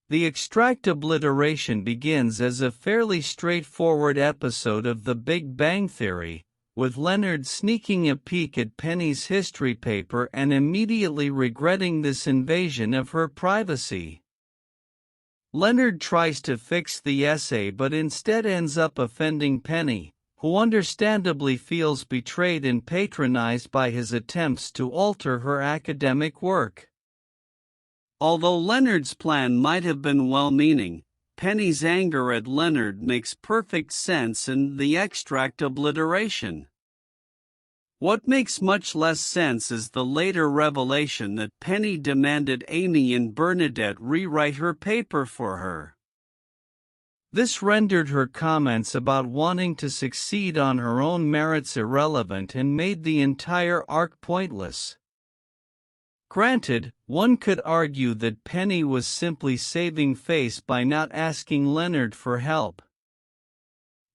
The extract obliteration begins as a fairly straightforward episode of The Big Bang Theory, with Leonard sneaking a peek at Penny's history paper and immediately regretting this invasion of her privacy. Leonard tries to fix the essay but instead ends up offending Penny, who understandably feels betrayed and patronized by his attempts to alter her academic work. Although Leonard's plan might have been well-meaning, Penny's anger at Leonard makes perfect sense in the extract obliteration. What makes much less sense is the later revelation that Penny demanded Amy and Bernadette rewrite her paper for her. This rendered her comments about wanting to succeed on her own merits irrelevant and made the entire arc pointless. Granted, one could argue that Penny was simply saving face by not asking Leonard for help.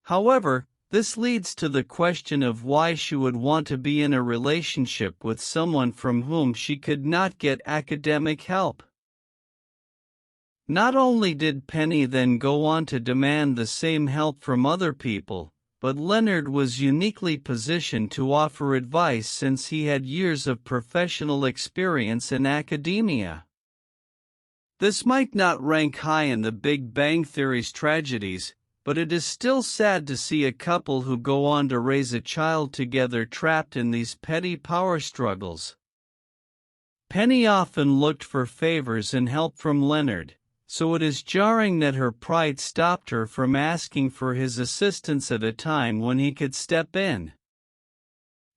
However, this leads to the question of why she would want to be in a relationship with someone from whom she could not get academic help. Not only did Penny then go on to demand the same help from other people, but Leonard was uniquely positioned to offer advice since he had years of professional experience in academia. This might not rank high in the Big Bang Theory's tragedies, but it is still sad to see a couple who go on to raise a child together trapped in these petty power struggles. Penny often looked for favors and help from Leonard, so it is jarring that her pride stopped her from asking for his assistance at a time when he could step in.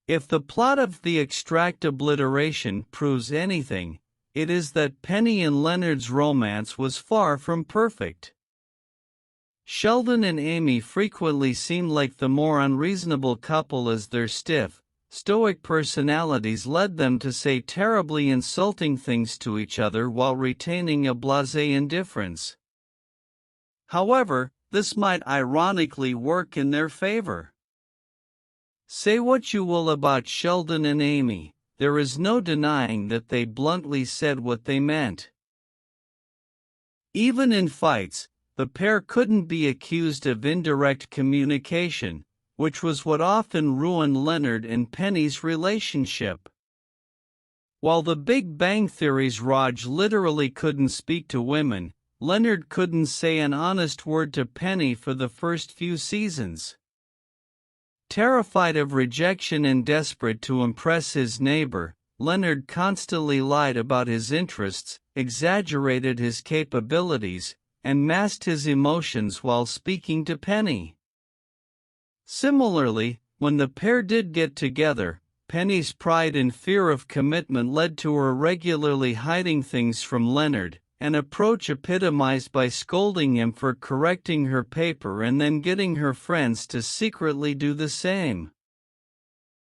If the plot of the extract obliteration proves anything, it is that Penny and Leonard's romance was far from perfect. Sheldon and Amy frequently seemed like the more unreasonable couple as their stiff, stoic personalities led them to say terribly insulting things to each other while retaining a blasé indifference. However, this might ironically work in their favor. Say what you will about Sheldon and Amy, there is no denying that they bluntly said what they meant. Even in fights, the pair couldn't be accused of indirect communication, which was what often ruined Leonard and Penny's relationship. While the Big Bang Theory's Raj literally couldn't speak to women, Leonard couldn't say an honest word to Penny for the first few seasons. Terrified of rejection and desperate to impress his neighbor, Leonard constantly lied about his interests, exaggerated his capabilities, and masked his emotions while speaking to Penny. Similarly, when the pair did get together, Penny's pride and fear of commitment led to her regularly hiding things from Leonard, an approach epitomized by scolding him for correcting her paper and then getting her friends to secretly do the same.